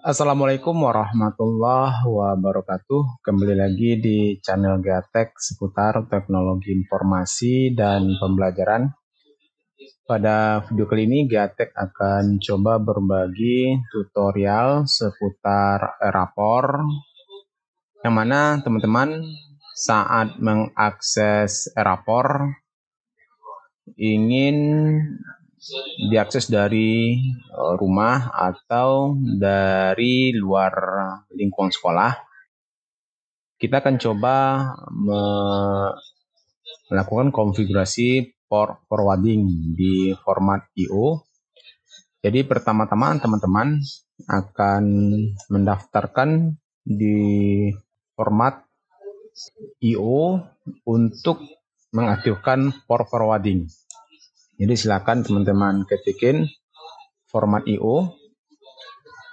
Assalamualaikum warahmatullahi wabarakatuh. Kembali lagi di channel Gatek seputar teknologi informasi dan pembelajaran. Pada video kali ini Gatek akan coba berbagi tutorial seputar rapor, yang mana teman-teman saat mengakses rapor ingin diakses dari rumah atau dari luar lingkungan sekolah, kita akan coba melakukan konfigurasi forwarding di format IO. Jadi pertama-tama teman-teman akan mendaftarkan di format IO untuk mengaktifkan forwarding. Jadi silakan teman-teman ketikin format IO,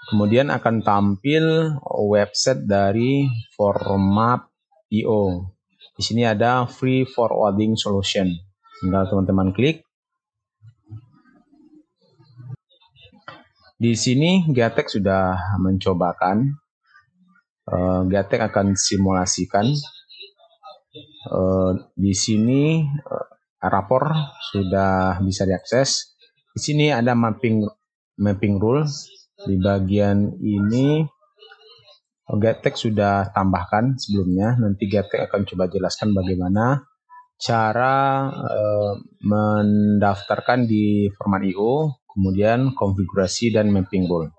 kemudian akan tampil website dari format IO. Di sini ada free forwarding solution. Tinggal teman-teman klik. Di sini Gatek sudah mencobakan. Gatek akan simulasikan. Di sini rapor sudah bisa diakses. Di sini ada mapping rule. Di bagian ini Gatek sudah tambahkan sebelumnya. Nanti Gatek akan coba jelaskan bagaimana cara mendaftarkan di format IO, kemudian konfigurasi dan mapping rule.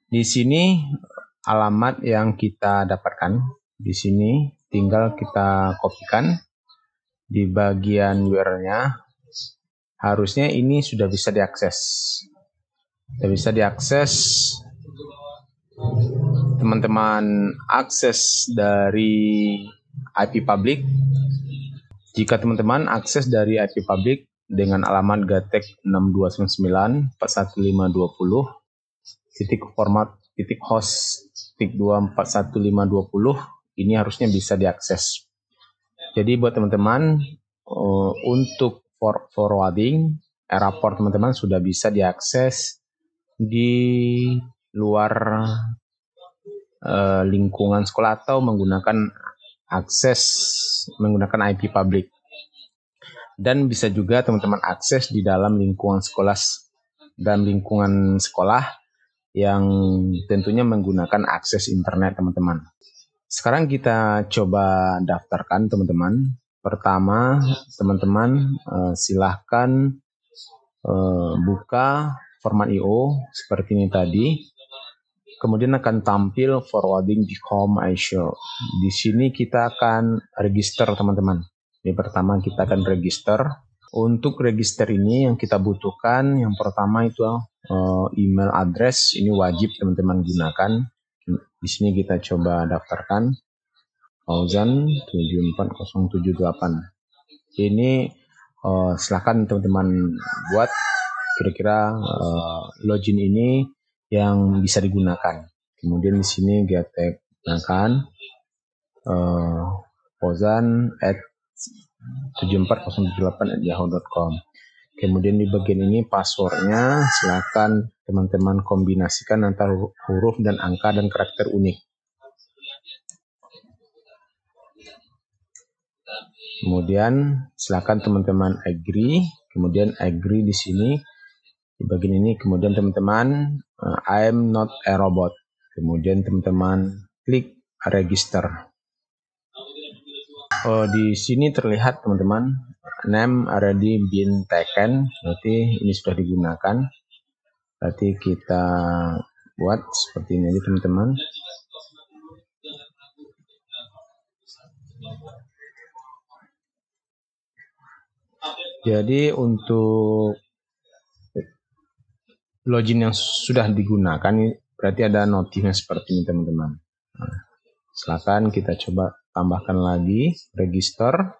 Di sini alamat yang kita dapatkan. Di sini tinggal kita kopikan. Di bagian URL-nya harusnya ini sudah bisa diakses. Sudah bisa diakses. Teman-teman akses dari IP public. Jika teman-teman akses dari IP public dengan alamat gatek 6299.41520 .format.host.2.41520, ini harusnya bisa diakses. Jadi buat teman-teman untuk forwarding rapor teman-teman sudah bisa diakses di luar lingkungan sekolah atau menggunakan IP public. Dan bisa juga teman-teman akses di dalam lingkungan sekolah yang tentunya menggunakan akses internet teman-teman. Sekarang kita coba daftarkan teman-teman. Pertama, teman-teman silahkan buka format IO seperti ini tadi. Kemudian akan tampil forwarding di home ISO. Di sini kita akan register teman-teman. Ini pertama kita akan register. Untuk register ini yang kita butuhkan, yang pertama itu email address. Ini wajib teman-teman gunakan. Di sini kita coba daftarkan Fauzan 74078. Ini silakan teman-teman buat kira-kira login ini yang bisa digunakan. Kemudian di sini Gatek gunakan Fauzan @74078@yahoo.com. Kemudian di bagian ini passwordnya silakan teman-teman kombinasikan antara huruf dan angka dan karakter unik. Kemudian silakan teman-teman agree. Kemudian agree di sini di bagian ini. Kemudian teman-teman I'm not a robot. Kemudian teman-teman klik register. Di sini terlihat teman-teman name already been taken, berarti ini sudah digunakan. Berarti kita buat seperti ini aja teman-teman. Jadi untuk login yang sudah digunakan berarti ada notifnya seperti ini teman-teman. Silakan kita coba tambahkan lagi register.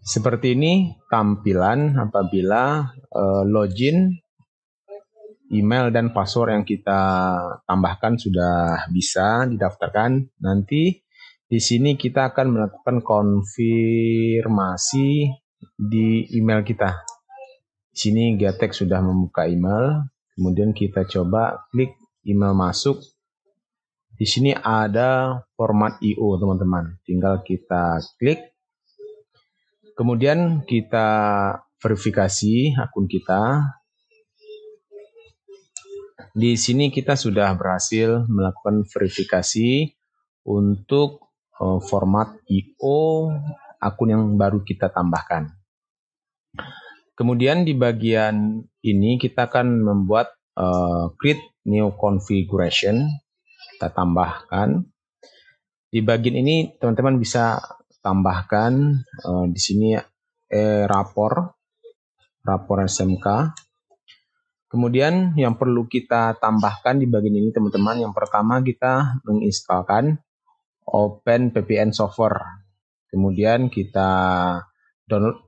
Seperti ini tampilan apabila login, email dan password yang kita tambahkan sudah bisa didaftarkan. Nanti di sini kita akan melakukan konfirmasi di email kita. Di sini Gatek sudah membuka email, Kemudian kita coba klik email masuk. Di sini ada format IO teman-teman. Tinggal kita klik. Kemudian kita verifikasi akun kita. Di sini kita sudah berhasil melakukan verifikasi untuk format IO akun yang baru kita tambahkan. Kemudian di bagian ini kita akan membuat create new configuration. Kita tambahkan. Di bagian ini teman-teman bisa tambahkan di sini rapor SMK. Kemudian yang perlu kita tambahkan di bagian ini teman-teman, yang pertama kita menginstalkan OpenVPN software. Kemudian kita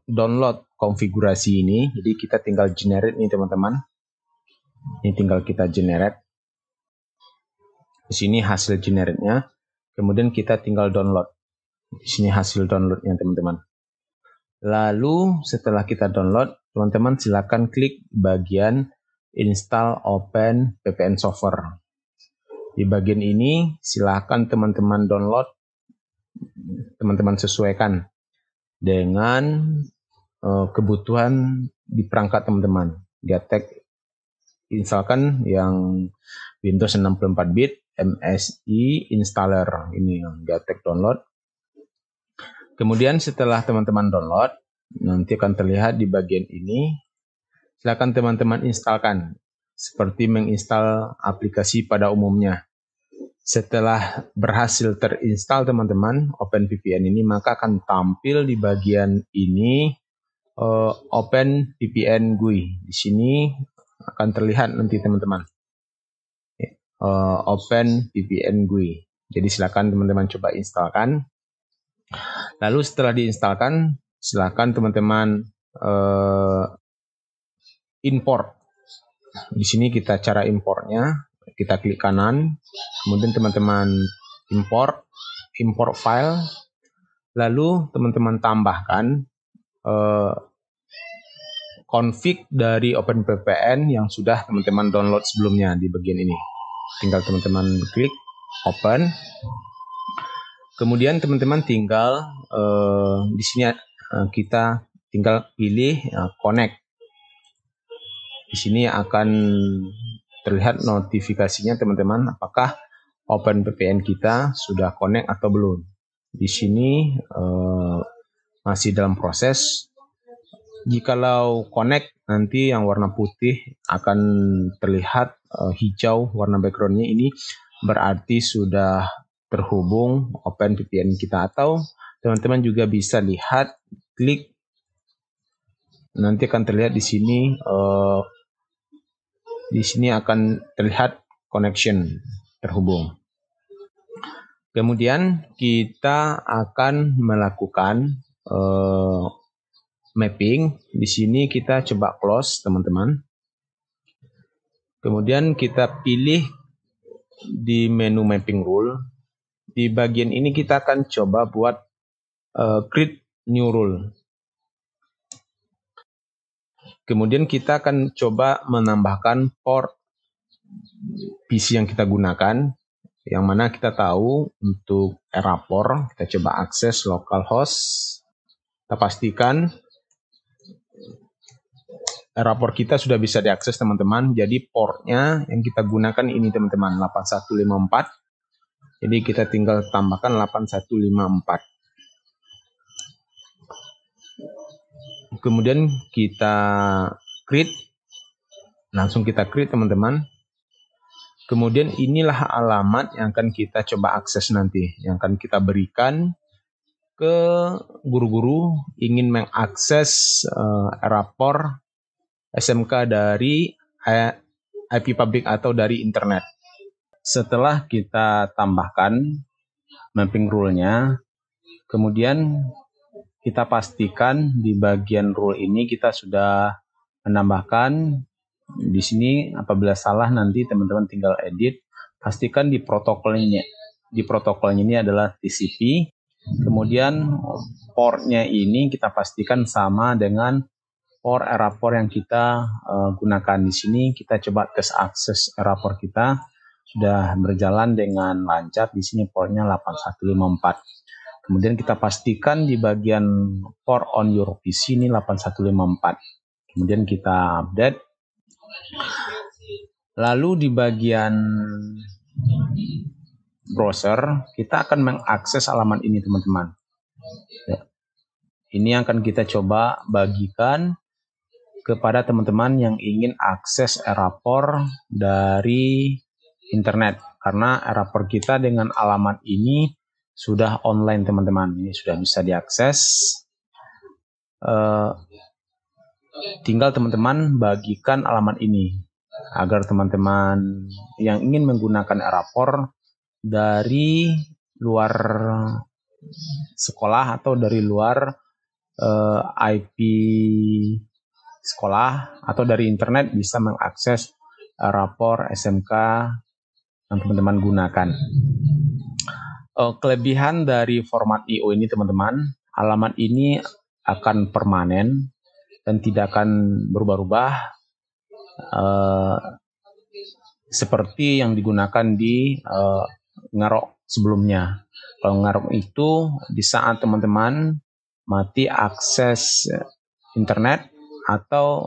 download konfigurasi ini. Jadi kita tinggal generate nih teman-teman. Ini tinggal kita generate. Di sini hasil generate-nya. Kemudian kita tinggal download. Di sini hasil download-nya teman-teman. Lalu setelah kita download, teman-teman silakan klik bagian install OpenVPN software. Di bagian ini silakan teman-teman download, teman-teman sesuaikan dengan kebutuhan di perangkat teman-teman. Gatek installkan yang Windows 64 bit MSI installer, ini yang Gatek download. Kemudian setelah teman-teman download, nanti akan terlihat di bagian ini. Silakan teman-teman instalkan seperti menginstal aplikasi pada umumnya. Setelah berhasil terinstall teman-teman OpenVPN ini, maka akan tampil di bagian ini OpenVPN GUI. Di sini akan terlihat nanti teman-teman OpenVPN GUI. Jadi silakan teman-teman coba instalkan. Lalu setelah diinstalkan, silakan teman-teman import. Di sini kita cara importnya, kita klik kanan, kemudian teman-teman import file, lalu teman-teman tambahkan config dari OpenVPN yang sudah teman-teman download sebelumnya di bagian ini. Tinggal teman-teman klik open. Kemudian teman-teman tinggal di sini kita tinggal pilih connect. Di sini akan terlihat notifikasinya teman-teman, apakah OpenVPN kita sudah connect atau belum. Di sini masih dalam proses. Jikalau connect, nanti yang warna putih akan terlihat hijau warna backgroundnya, ini berarti sudah terhubung OpenVPN kita. Atau teman-teman juga bisa lihat, klik, nanti akan terlihat di sini. Di sini akan terlihat connection terhubung. Kemudian kita akan melakukan mapping. Di sini kita coba close teman-teman. Kemudian kita pilih di menu mapping rule. Di bagian ini kita akan coba buat create new rule. Kemudian kita akan coba menambahkan port PC yang kita gunakan, yang mana kita tahu untuk Rapor, kita coba akses localhost. Kita pastikan Rapor kita sudah bisa diakses teman-teman. Jadi portnya yang kita gunakan ini teman-teman, 8154. Jadi kita tinggal tambahkan 8154. Kemudian kita create, langsung kita create teman-teman. Kemudian inilah alamat yang akan kita coba akses nanti, yang akan kita berikan ke guru-guru ingin mengakses Rapor SMK dari IP public atau dari internet. Setelah kita tambahkan mapping rule-nya, kemudian kita pastikan di bagian rule ini kita sudah menambahkan. Di sini apabila salah nanti teman-teman tinggal edit. Pastikan di protokolnya. Di protokolnya ini adalah TCP. Kemudian portnya ini kita pastikan sama dengan for Erapor yang kita gunakan. Di sini kita coba tes akses Erapor kita sudah berjalan dengan lancar. Di sini portnya 8154. Kemudian kita pastikan di bagian port on your PC ini 8154. Kemudian kita update. Lalu di bagian browser kita akan mengakses halaman ini, teman-teman. Ya. Ini akan kita coba bagikan kepada teman-teman yang ingin akses Erapor dari internet, karena Erapor kita dengan alamat ini sudah online, teman-teman. Ini sudah bisa diakses. Tinggal teman-teman bagikan alamat ini agar teman-teman yang ingin menggunakan Erapor dari luar sekolah atau dari luar IP sekolah atau dari internet bisa mengakses Erapor SMK yang teman-teman gunakan. Kelebihan dari format IO ini, teman-teman, alamat ini akan permanen dan tidak akan berubah-ubah seperti yang digunakan di Ngarok sebelumnya. Kalau Ngarok itu di saat teman-teman mati akses internet atau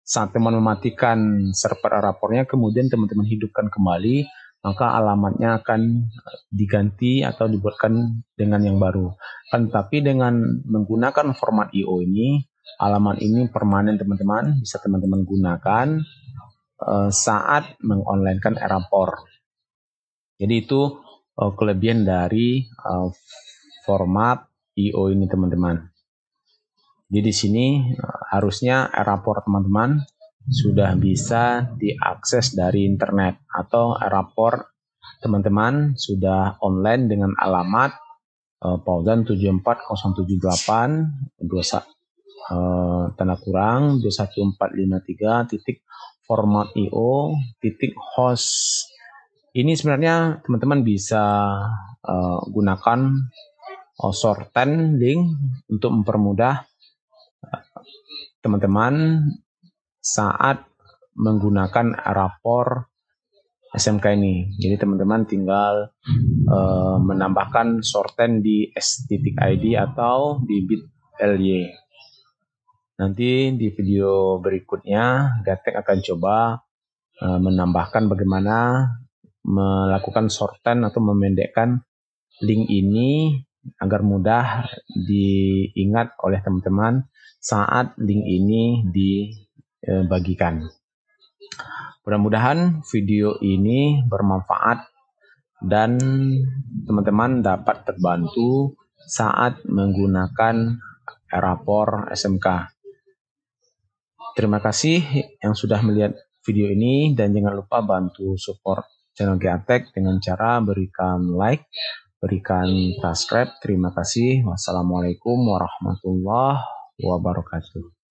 saat teman mematikan server Erapornya, kemudian teman-teman hidupkan kembali, maka alamatnya akan diganti atau dibuatkan dengan yang baru. Tapi dengan menggunakan format IO ini, alamat ini permanen, teman-teman, bisa teman-teman gunakan saat mengonlinekan Erapor. Jadi itu kelebihan dari format IO ini, teman-teman. Jadi di sini harusnya Erapor teman-teman sudah bisa diakses dari internet, atau Erapor teman-teman sudah online dengan alamat Pauzan 74078 tanda kurang 21453.format.io.host. Ini sebenarnya teman-teman bisa gunakan shorten link untuk mempermudah teman-teman saat menggunakan Erapor SMK ini. Jadi teman-teman tinggal menambahkan shorten di s.id atau di bit.ly. Nanti di video berikutnya Gatek akan coba menambahkan bagaimana melakukan shorten atau memendekkan link ini agar mudah diingat oleh teman-teman saat link ini dibagikan. Mudah-mudahan video ini bermanfaat dan teman-teman dapat terbantu saat menggunakan Erapor SMK. Terima kasih yang sudah melihat video ini, dan jangan lupa bantu support channel Gatek dengan cara berikan like, berikan subscribe. Terima kasih. Wassalamualaikum warahmatullahi wabarakatuh.